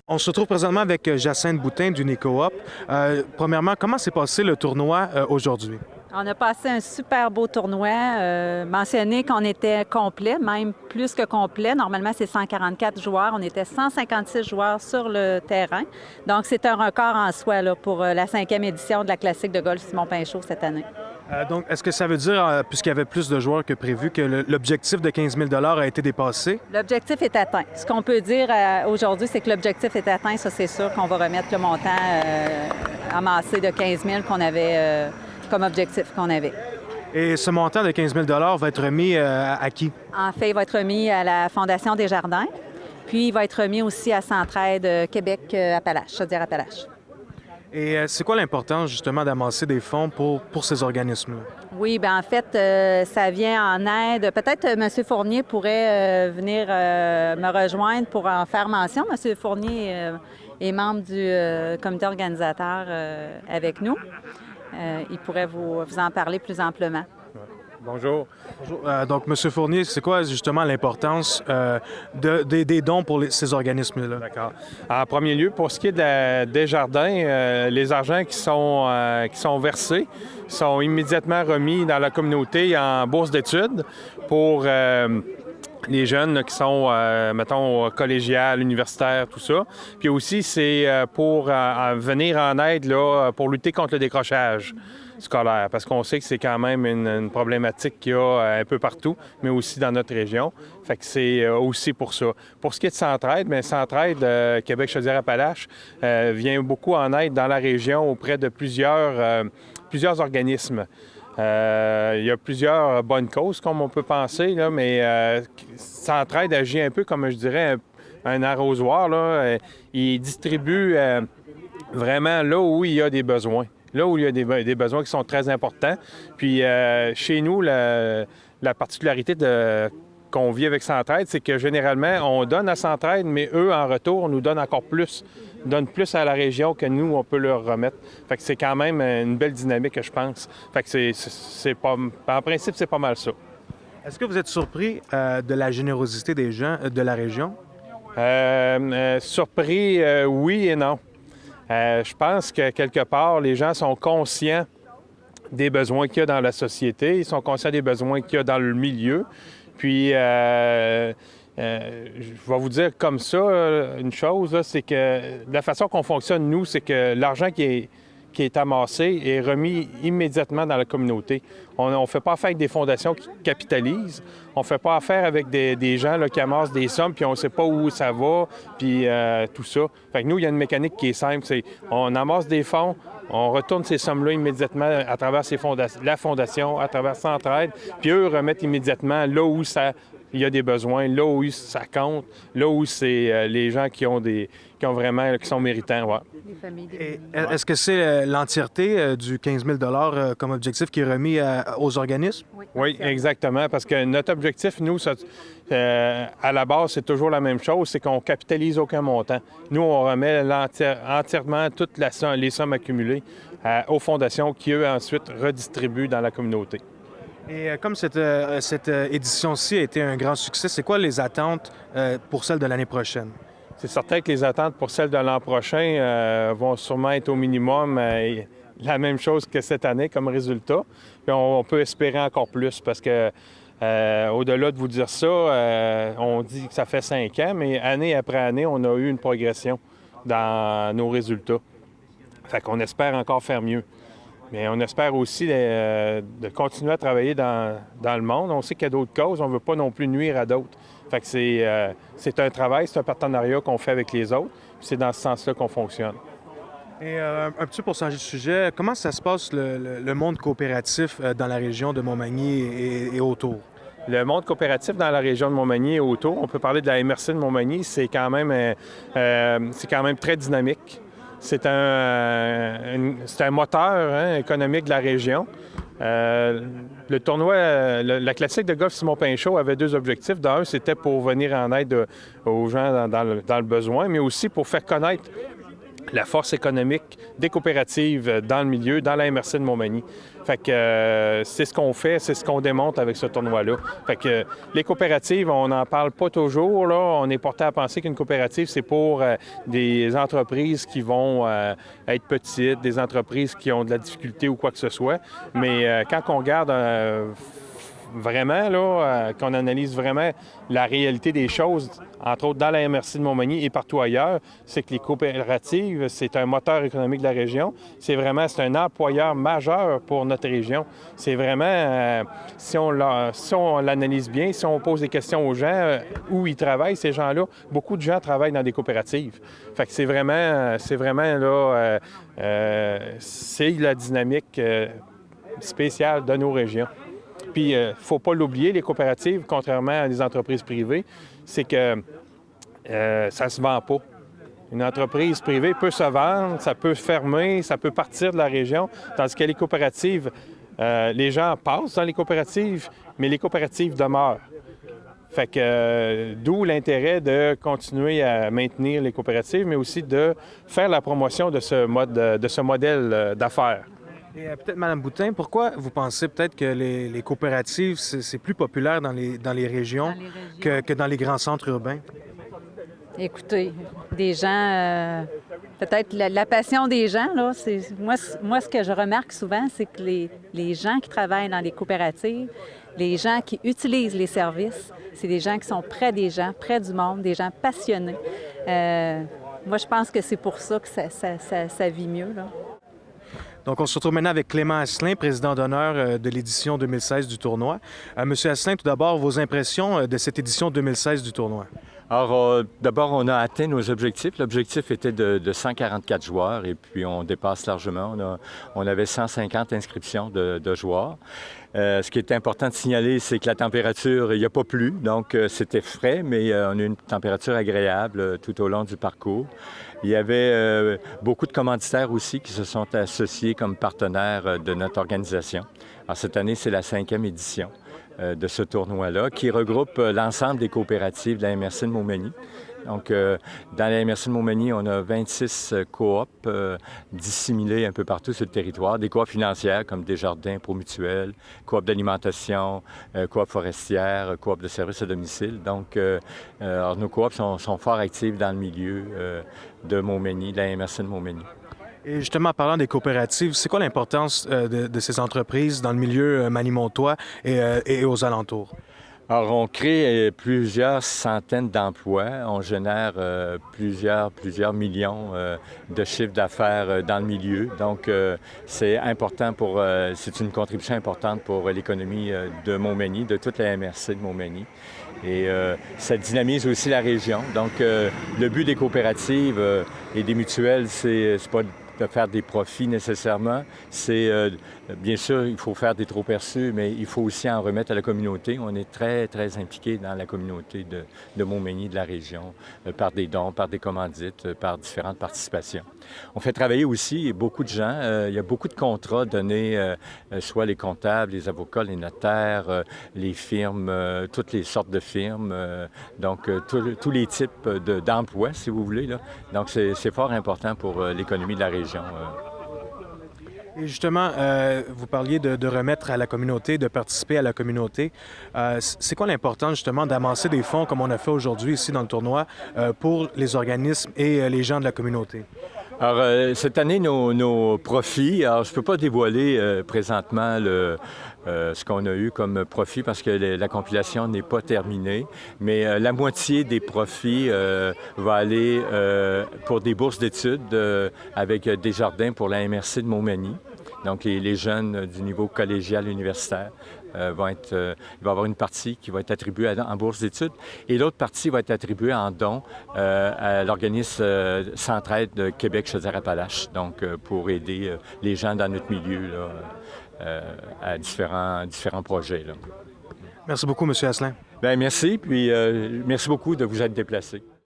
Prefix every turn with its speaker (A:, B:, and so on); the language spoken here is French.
A: On se retrouve présentement avec Jacinthe Boutin d'Unicoop. Premièrement, comment s'est passé le tournoi aujourd'hui?
B: On a passé un super beau tournoi. Mentionné qu'on était complet, même plus que complet. Normalement, c'est 144 joueurs. On était 156 joueurs sur le terrain. Donc, c'est un record en soi là, pour la 5e édition de la Classique de golf Simon Pinchot cette année.
A: Donc, est-ce que ça veut dire, puisqu'il y avait plus de joueurs que prévu, que l'objectif de 15 000 a été dépassé?
B: L'objectif est atteint. Ce qu'on peut dire aujourd'hui, c'est que l'objectif est atteint. Ça, c'est sûr qu'on va remettre le montant amassé de 15 000 qu'on avait comme objectif qu'on avait.
A: Et ce montant de 15 000 va être remis à qui?
B: En fait, il va être remis à la Fondation Desjardins, puis il va être remis aussi à Centraide Québec-Appalaches, Chaudière-Appalaches.
A: Et c'est quoi l'importance, justement, d'amasser des fonds pour ces organismes-là?
B: Oui, bien en fait, ça vient en aide. Peut-être M. Fournier pourrait venir me rejoindre pour en faire mention. M. Fournier est membre du comité organisateur avec nous. Il pourrait vous en parler plus amplement.
C: Bonjour.
A: Bonjour. Donc, M. Fournier, c'est quoi justement l'importance des dons pour ces organismes-là?
C: D'accord. En premier lieu, pour ce qui est des jardins, les argents qui sont versés sont immédiatement remis dans la communauté en bourse d'études pour les jeunes là, qui sont, mettons, collégiales, universitaires, tout ça. Puis aussi, c'est pour venir en aide là, pour lutter contre le décrochage scolaire, parce qu'on sait que c'est quand même une problématique qu'il y a un peu partout, mais aussi dans notre région. Fait que c'est aussi pour ça. Pour ce qui est de Centraide, bien, Centraide, Québec-Chaudière-Appalaches, vient beaucoup en aide dans la région auprès de plusieurs organismes. Il y a plusieurs bonnes causes, comme on peut penser, là, mais Centraide agit un peu comme, je dirais, un arrosoir. Là. Il distribue vraiment là où il y a des besoins. Là où il y a des besoins qui sont très importants. Puis chez nous, la particularité qu'on vit avec Centraide, c'est que généralement, on donne à Centraide, mais eux, en retour, nous donnent encore plus, donnent plus à la région que nous, on peut leur remettre. Fait que c'est quand même une belle dynamique, je pense. Fait que c'est pas... En principe, c'est pas mal ça.
A: Est-ce que vous êtes surpris de la générosité des gens de la région?
C: Surpris, oui et non. Je pense que quelque part, les gens sont conscients des besoins qu'il y a dans la société, ils sont conscients des besoins qu'il y a dans le milieu. Puis, je vais vous dire comme ça, une chose, c'est que la façon qu'on fonctionne, nous, c'est que l'argent qui est amassé est remis immédiatement dans la communauté. On ne fait pas affaire avec des fondations qui capitalisent. On ne fait pas affaire avec des gens là, qui amassent des sommes, puis on ne sait pas où ça va, puis tout ça. Fait que nous, il y a une mécanique qui est simple. C'est on amasse des fonds, on retourne ces sommes-là immédiatement à travers la fondation, à travers Centraide, puis eux remettent immédiatement là où il y a des besoins, là où ça compte, là où c'est les gens qui sont méritants. Ouais.
B: Les familles,
A: Et est-ce que c'est l'entièreté du 15 000 comme objectif qui est remis aux organismes?
C: Oui, exactement, parce que notre objectif, nous, à la base, c'est toujours la même chose, c'est qu'on capitalise aucun montant. Nous, on remet entièrement toutes les sommes accumulées aux fondations qui, eux, ensuite redistribuent dans la communauté.
A: Et comme cette édition-ci a été un grand succès, c'est quoi les attentes pour celle de l'année prochaine?
C: C'est certain que les attentes pour celle de l'an prochain vont sûrement être au minimum la même chose que cette année comme résultat. Puis on peut espérer encore plus parce que, au-delà de vous dire ça, on dit que ça fait 5 ans, mais année après année, on a eu une progression dans nos résultats. Fait qu'on espère encore faire mieux. Mais on espère aussi de continuer à travailler dans le monde. On sait qu'il y a d'autres causes, on ne veut pas non plus nuire à d'autres. Fait que c'est un travail, c'est un partenariat qu'on fait avec les autres, puis c'est dans ce sens-là qu'on fonctionne.
A: Et un petit peu pour changer de sujet, comment ça se passe le monde coopératif dans la région de Montmagny et autour?
C: Le monde coopératif dans la région de Montmagny et autour, on peut parler de la MRC de Montmagny, c'est quand même très dynamique. C'est un moteur économique de la région. Le tournoi, la classique de golf Simon Pinchot avait 2 objectifs. D'un, c'était pour venir en aide aux gens dans le besoin, mais aussi pour faire connaître la force économique des coopératives dans le milieu, dans la MRC de Montmagny. Fait que c'est ce qu'on fait, c'est ce qu'on démontre avec ce tournoi-là. Fait que les coopératives, on n'en parle pas toujours, là. On est porté à penser qu'une coopérative, c'est pour des entreprises qui vont être petites, des entreprises qui ont de la difficulté ou quoi que ce soit. Mais quand on regarde vraiment, là, qu'on analyse vraiment la réalité des choses, entre autres dans la MRC de Montmagny et partout ailleurs, c'est que les coopératives, c'est un moteur économique de la région. C'est un employeur majeur pour notre région. C'est vraiment, si on l'analyse bien, si on pose des questions aux gens où ils travaillent, ces gens-là, beaucoup de gens travaillent dans des coopératives. Fait que c'est vraiment là, c'est la dynamique spéciale de nos régions. Puis, il ne faut pas l'oublier, les coopératives, contrairement à des entreprises privées, c'est que ça ne se vend pas. Une entreprise privée peut se vendre, ça peut fermer, ça peut partir de la région, tandis que les coopératives, les gens passent dans les coopératives, mais les coopératives demeurent. Fait que d'où l'intérêt de continuer à maintenir les coopératives, mais aussi de faire la promotion de ce modèle d'affaires.
A: Et peut-être, Mme Boutin, pourquoi vous pensez peut-être que les coopératives, c'est plus populaire dans les régions, que dans les grands centres urbains?
B: Écoutez, des gens, peut-être la passion des gens, là, moi, ce que je remarque souvent, c'est que les gens qui travaillent dans les coopératives, les gens qui utilisent les services, c'est des gens qui sont près des gens, près du monde, des gens passionnés. Moi, je pense que c'est pour ça que ça vit mieux, là.
A: Donc, on se retrouve maintenant avec Clément Asselin, président d'honneur de l'édition 2016 du tournoi. Monsieur Asselin, tout d'abord, vos impressions de cette édition 2016 du tournoi?
D: Alors, d'abord, on a atteint nos objectifs. L'objectif était de 144 joueurs et puis on dépasse largement. On avait 150 inscriptions de joueurs. Ce qui est important de signaler, c'est que la température, il n'y a pas plu, donc c'était frais, mais on a eu une température agréable tout au long du parcours. Il y avait beaucoup de commanditaires aussi qui se sont associés comme partenaires de notre organisation. Alors, cette année, c'est la 5e édition de ce tournoi-là, qui regroupe l'ensemble des coopératives de la MRC de Montmagny. Donc, dans la MRC de Montmagny, on a 26 coops disséminés un peu partout sur le territoire. Des coops financières comme Desjardins, Promutuel, coops d'alimentation, coops forestières, coops de services à domicile. Donc, alors, nos coops sont fort actifs dans le milieu de Montmagny, de la MRC de Montmagny.
A: Et justement, en parlant des coopératives, c'est quoi l'importance de ces entreprises dans le milieu manimontois et aux alentours?
D: Alors, on crée plusieurs centaines d'emplois. On génère plusieurs millions de chiffres d'affaires dans le milieu. Donc, c'est important c'est une contribution importante pour l'économie de Montmagny, de toute la MRC de Montmagny. Et ça dynamise aussi la région. Donc, le but des coopératives et des mutuelles, c'est pas de faire des profits nécessairement. C'est, bien sûr, il faut faire des trop-perçus, mais il faut aussi en remettre à la communauté. On est très, très impliqués dans la communauté de Montmagny, de la région, par des dons, par des commandites, par différentes participations. On fait travailler aussi beaucoup de gens. Il y a beaucoup de contrats donnés, soit les comptables, les avocats, les notaires, les firmes, toutes les sortes de firmes, donc tous les types d'emplois, si vous voulez, là. Donc, c'est fort important pour l'économie de la région.
A: Et justement, vous parliez de remettre à la communauté, de participer à la communauté. C'est quoi l'importance justement d'amasser des fonds comme on a fait aujourd'hui ici dans le tournoi pour les organismes et les gens de la communauté?
D: Alors, cette année, nos profits, alors je ne peux pas dévoiler présentement ce qu'on a eu comme profit parce que la compilation n'est pas terminée, mais la moitié des profits va aller pour des bourses d'études avec Desjardins pour la MRC de Montmagny. Donc, les jeunes du niveau collégial universitaire il va y avoir une partie qui va être attribuée en bourse d'études et l'autre partie va être attribuée en don à l'organisme Centraide de Québec-Chaudière-Appalaches, donc pour aider les gens dans notre milieu là, à différents projets, là.
A: Merci beaucoup, M. Asselin.
D: Bien, merci, puis merci beaucoup de vous être déplacé.